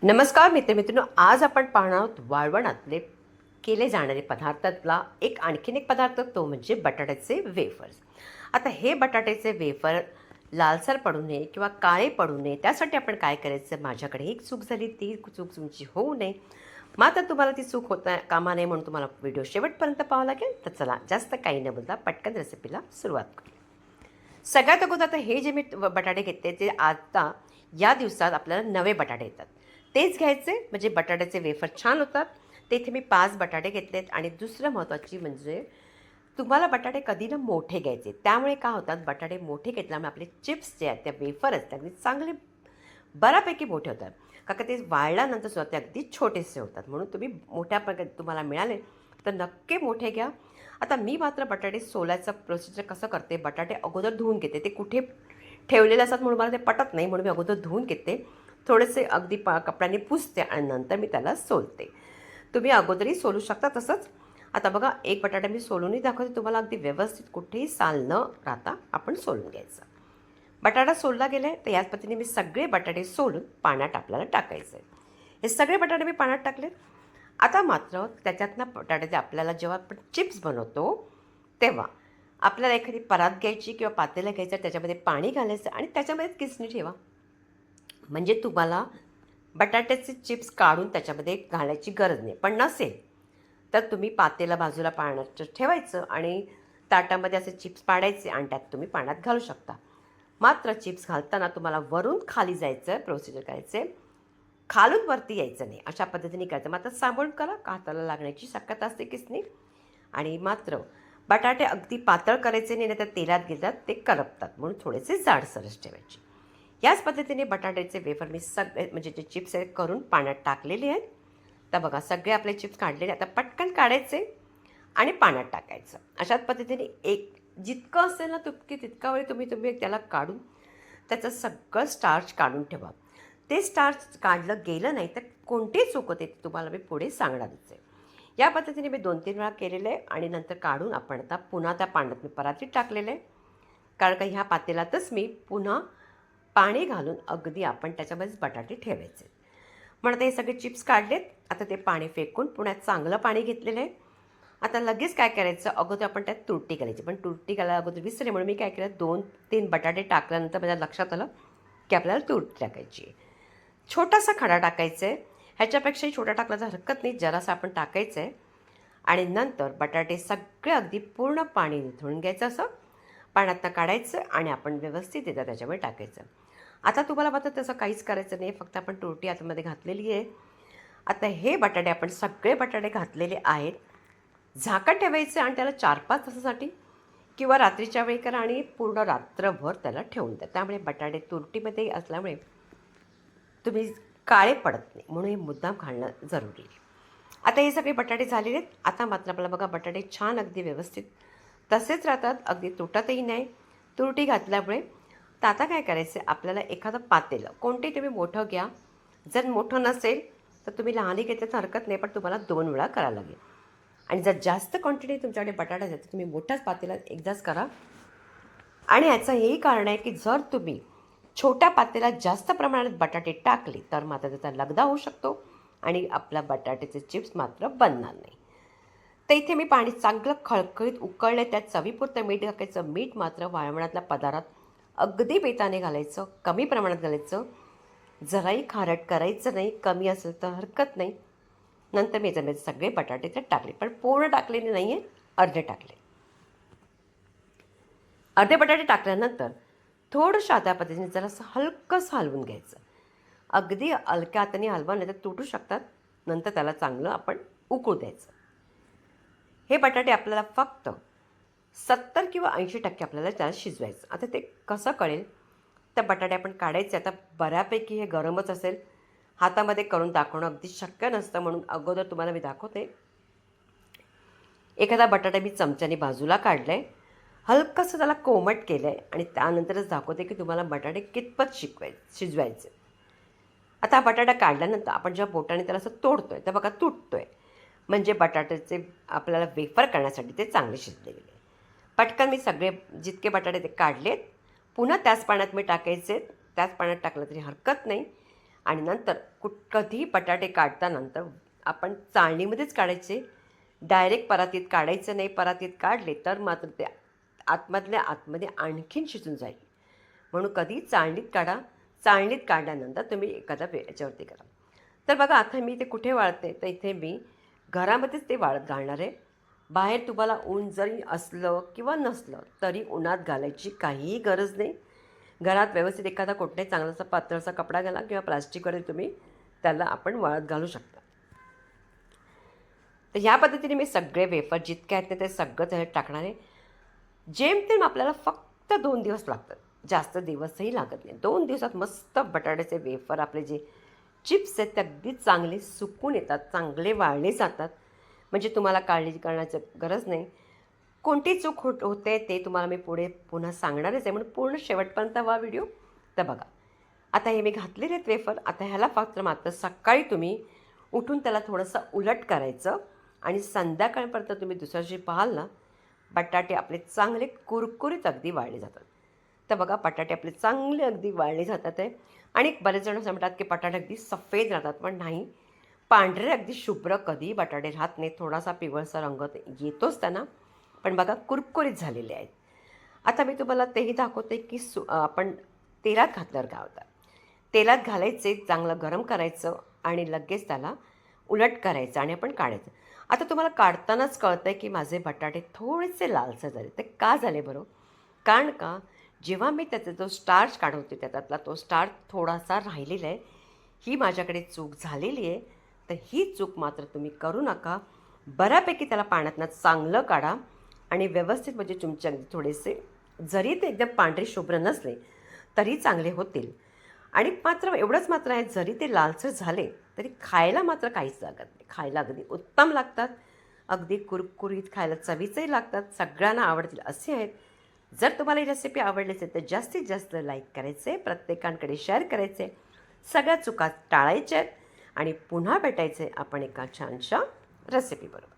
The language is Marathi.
नमस्कार मित्रमित्रांनो, आज आपण पाहणार आहोत वाळवणातले केले जाणारे पदार्थातला आणखीन एक पदार्थ, तो म्हणजे बटाट्याचे वेफर्स. आता हे बटाट्याचे वेफर लालसर पडू नये किंवा काळे पडू नये त्यासाठी आपण काय करायचं, माझ्याकडे एक चूक झाली, ती चूक तुमची होऊ नये. मात्र तुम्हाला ती चूक होता कामा नये म्हणून तुम्हाला व्हिडिओ शेवटपर्यंत पाहावा लागेल. तर चला, जास्त काही न बोलता पटकन रेसिपीला सुरुवात करू. सगळ्यात अगोदर आता हे जे मी बटाटे घेतले ते आता या दिवसात आपल्याला नवे बटाटे येतात, तेच घ्यायचे म्हणजे बटाट्याचे वेफर छान होतात. ते इथे मी 5 बटाटे घेतलेत. आणि दुसरं महत्त्वाची म्हणजे तुम्हाला बटाटे कधी ना मोठे घ्यायचे, त्यामुळे काय होतात, बटाटे मोठे घेतल्यामुळे आपले चिप्स जे आहेत, त्या वेफर असतात ते चांगले बऱ्यापैकी मोठे होतात. का ते वाळल्यानंतर सुद्धा ते अगदी छोटेसे होतात. म्हणून तुम्ही मोठ्या प्रकारे तुम्हाला मिळाले तर नक्की मोठे घ्या. आता मी मात्र बटाटे सोलायचं प्रोसिजर कसं करते, बटाटे अगोदर धुवून घेते. ते कुठे ठेवलेले असतात म्हणून मला ते पटत नाही, म्हणून मी अगोदर धुवून घेते, थोडेसे अगदी कपड्याने पुसते आणि नंतर मी त्याला सोलते. तुम्ही अगोदरही सोलू शकता तसंच. आता बघा, एक बटाटा मी सोलूनही दाखवते तुम्हाला, अगदी व्यवस्थित कुठेही साल न राहता आपण सोलून घ्यायचं. बटाटा सोलला गेला आहे तर याच पद्धतीने मी सगळे बटाटे सोलून पाण्यात आपल्याला टाकायचं आहे. हे सगळे बटाटे मी पाण्यात टाकले. आता मात्र त्याच्यातनं बटाट्याचे आपल्याला जेव्हा आपण चिप्स बनवतो तेव्हा आपल्याला एखादी परात घ्यायची किंवा पातेलं घ्यायचं, त्याच्यामध्ये पाणी घालायचं आणि त्याच्यामध्ये किसणी ठेवा. म्हणजे तुम्हाला बटाट्याचे चिप्स काढून त्याच्यामध्ये घालायची गरज नाही. पण नसेल तर तुम्ही पातेला बाजूला पाण्यात ठेवायचं आणि ताटामध्ये असे चिप्स पाडायचे आणि त्यात तुम्ही पाण्यात घालू शकता. मात्र चिप्स घालताना तुम्हाला वरून खाली जायचं, प्रोसिजर करायचे, खालून वरती यायचं नाही. अशा पद्धतीने करायचं. मात्र सांभाळून करा, का हाताला लागण्याची शक्यता असते किसनी. आणि मात्र बटाटे अगदी पातळ करायचे नाही, तर तेलात गेल्यात ते करपतात, म्हणून थोडेसे जाडसरच ठेवायचे. याच पद्धतीने बटाट्याचे वेफर मी सगळे म्हणजे जे चिप्स आहेत करून पाण्यात टाकलेले आहेत. तर बघा, सगळे आपले चिप्स काढलेले. आता पटकन काढायचे आणि पाण्यात टाकायचं. अशाच पद्धतीने एक जितकं असेल ना तितका वेळी तुम्ही त्याला काढून त्याचं सगळं स्टार्च काढून ठेवा. ते स्टार्च काढलं गेलं नाही तर कोणतीही चूक होते ते तुम्हाला मी पुढे सांगणारच आहे. या पद्धतीने मी 2-3 वेळा केलेलं आहे आणि नंतर काढून आपण आता पुन्हा त्या पाण्यात मी परातीत टाकलेलं आहे. कारण का ह्या पातेल्यातच मी पुन्हा पाणी घालून अगदी आपण त्याच्यामध्येच बटाटे ठेवायचे. म्हणून हे सगळे चिप्स काढलेत. आता ते पाणी फेकून पुन्हा चांगलं पाणी घेतलेलं आहे. आता लगेच काय करायचं, अगोदर आपण त्यात तुरटी करायची, पण तुरटी करायला अगोदर विसरले म्हणून मी काय केलं, 2-3 बटाटे टाकल्यानंतर माझ्या लक्षात आलं की आपल्याला तुरटी टाकायची. छोटासा खडा टाकायचा आहे, ह्याच्यापेक्षाही छोटा टाकला तर हरकत नाही, जरासा आपण टाकायचं आहे. आणि नंतर बटाटे सगळे अगदी पूर्ण पाणी निथळून घ्यायचं, असं पाण्यातनं काढायचं आणि आपण व्यवस्थित येतं त्याच्यामध्ये टाकायचं. आता तुम्हाला मात्र तसं काहीच करायचं नाही, फक्त आपण तुरटी आतमध्ये घातलेली आहे. आता हे बटाटे आपण सगळे बटाटे घातलेले आहेत. झाकण ठेवायचं आणि त्याला 4-5 तासासाठी किंवा रात्रीच्या वेळी करा आणि पूर्ण रात्रभर त्याला ठेवून द्या. त्यामुळे बटाटे तुरटीमध्ये असल्यामुळे तुम्ही काळे पडत नाही, म्हणून हे मुद्दाम घालणं जरुरी आहे. आता हे सगळे बटाटे झालेले आहेत. आता मात्र आपल्याला बघा, बटाटे छान अगदी व्यवस्थित तसेच राहतात, अगदी तुटतही नाही तुरटी घातल्यामुळे. तर आता काय करायचं, आपल्याला एखादं पातेलं कोणतेही तुम्ही मोठं घ्या. जर मोठं नसेल तर तुम्ही लहानही घेतलं तर हरकत नाही, पण तुम्हाला 2 वेळा करायला लागेल. आणि जर जास्त क्वांटिटी तुमच्याकडे बटाटा असेल तर तुम्ही मोठ्याच पातेल्यात एकदाच करा. आणि याचं हेही कारण आहे की जर तुम्ही छोट्या पातेल्यात जास्त प्रमाणात बटाटे टाकले तर मात्र त्याचा लगदा होऊ शकतो आणि आपल्या बटाट्याचे चिप्स मात्र बनणार नाही. तर इथे मी पाणी चांगलं खळखळीत उकळले, त्यात चवीपुरतं मीठ टाकायचं. मीठ मात्र वाळवणातल्या पदार्थात अगदी बेताने घालायचं, कमी प्रमाणात घालायचं, जराही खारट करायचं नाही. कमी असेल तर हरकत नाही. नंतर मी याच्यामध्ये सगळे बटाटे त्यात टाकले, पण पूर्ण टाकलेले नाही आहे, अर्धे टाकले. अर्धे बटाटे टाकल्यानंतर थोडंसं अशा पद्धतीने जरासं हलकंसं हलवून घ्यायचं. अगदी हलक्या हाताने हलवा, नाही तर तुटू शकतात. नंतर त्याला चांगलं आपण उकळू द्यायचं. हे बटाटे आपल्याला फक्त 70 किंवा 80% आपल्याला त्याला शिजवायचं. आता ते कसं कळेल, तर बटाटे आपण काढायचे. आता बऱ्यापैकी हे गरमच असेल, हातामध्ये करून दाखवणं अगदी शक्य नसतं, म्हणून अगोदर तुम्हाला मी दाखवते. एखादा बटाटा मी चमच्याने बाजूला काढला आहे, हलकंसं त्याला कोमट केलं आहे आणि त्यानंतरच दाखवते की तुम्हाला बटाटे कितपत शिजवायचे. आता हा बटाटा काढल्यानंतर आपण जेव्हा बोटाने त्याला असं तोडतो आहे तर बघा तुटतो आहे, म्हणजे बटाट्याचे आपल्याला वेफर करण्यासाठी ते चांगले शिजलेले आहे. पटकन मी सगळे जितके बटाटे ते काढलेत, पुन्हा त्याच पाण्यात मी टाकायचे. त्याच पाण्यात टाकलं तरी हरकत नाही. आणि नंतर कधीही बटाटे काढतानंतर आपण चाळणीमध्येच काढायचे, डायरेक्ट परातीत काढायचं नाही. परातीत काढले तर मात्र ते आतमधल्या आतमध्ये आणखीन शिजून जाईल. म्हणून कधी चाळणीत काढा. चाळणीत काढल्यानंतर तुम्ही एखाद्या याच्यावरती करा. तर बघा आता मी ते कुठे वाळते, तर इथे मी घरामध्येच ते वाळत घालणार आहे. बाहेर तुम्हाला ऊन जरी असलं किंवा नसलं तरी उन्हात घालायची काहीही गरज नाही. घरात व्यवस्थित एखादा कुठलाही चांगलासा पातळसा कपडा घाला किंवा प्लास्टिकवर तुम्ही त्याला आपण वाळत घालू शकता. तर ह्या पद्धतीने मी सगळे वेफर जितके आहेत ते सगळं त्याच्यात टाकणार आहे. जेमतेम आपल्याला फक्त 2 दिवस लागतात, जास्त दिवसही लागत नाही. 2 दिवसात मस्त बटाट्याचे वेफर आपले जे चिप्स आहेत ते अगदी चांगले सुकून येतात, चांगले वाळले जातात. म्हणजे तुम्हाला काळजी करण्याची गरज नाही. कोणती चूक होते ते तुम्हाला मी पुढे पुन्हा सांगणारच आहे, म्हणून पूर्ण शेवटपर्यंत हा व्हिडिओ तर बघा. आता हे मी घातलेले आहेत वेफर. आता ह्याला मात्र सकाळी तुम्ही उठून त्याला थोडंसं उलट करायचं आणि संध्याकाळपर्यंत तुम्ही दुसऱ्या दिवशी पाहाल ना, बटाटे आपले चांगले कुरकुरीत अगदी वाळले जातात. तर बघा बटाटे आपले चांगले अगदी वाळले जातात आहे. आणि बरेच जण असं म्हणतात की बटाटे अगदी सफेद राहतात, पण नाही, पांढरे अगदी शुभ्र कधीही बटाटे राहत नाही. थोडासा पिवळसा रंग येतोच त्यांना, पण बघा कुरकुरीत झालेले आहेत. आता मी तुम्हाला तेही दाखवते की आपण तेलात घातल्यावर काय होतं. तेलात घालायचे, चांगलं गरम करायचं आणि लगेच त्याला उलट करायचं आणि आपण काढायचं. आता तुम्हाला काढतानाच कळतं आहे की माझे बटाटे थोडेसे लालसर झाले. ते का झाले बरं? कारण का जेव्हा मी त्याचा जो स्टार्च काढवते त्यातला तो स्टार्च थोडासा राहिलेला आहे. ही माझ्याकडे चूक झालेली आहे. तर ही चूक मात्र तुम्ही करू नका. बऱ्यापैकी त्याला पाण्यातनं चांगलं काढा आणि व्यवस्थित म्हणजे तुमचे अगदी थोडेसे, जरी ते एकदम पांढरे शुभ्र नसले तरी चांगले होतील. आणि मात्र एवढंच मात्र आहे, जरी ते लालसर झाले तरी खायला मात्र काहीच लागत नाही. खायला अगदी उत्तम लागतात, अगदी कुरकुरीत, खायला चवीचंही लागतात, सगळ्यांना आवडतील असे आहेत. जर तुम्हाला ही रेसिपी आवडली असेल तर जास्तीत जास्त लाईक करायचे, प्रत्येकांकडे शेअर करायचे, सगळ्या चुका टाळायच्या आहेत आणि पुन्हा भेटायचे आपण एका छानशा रेसिपीबरोबर.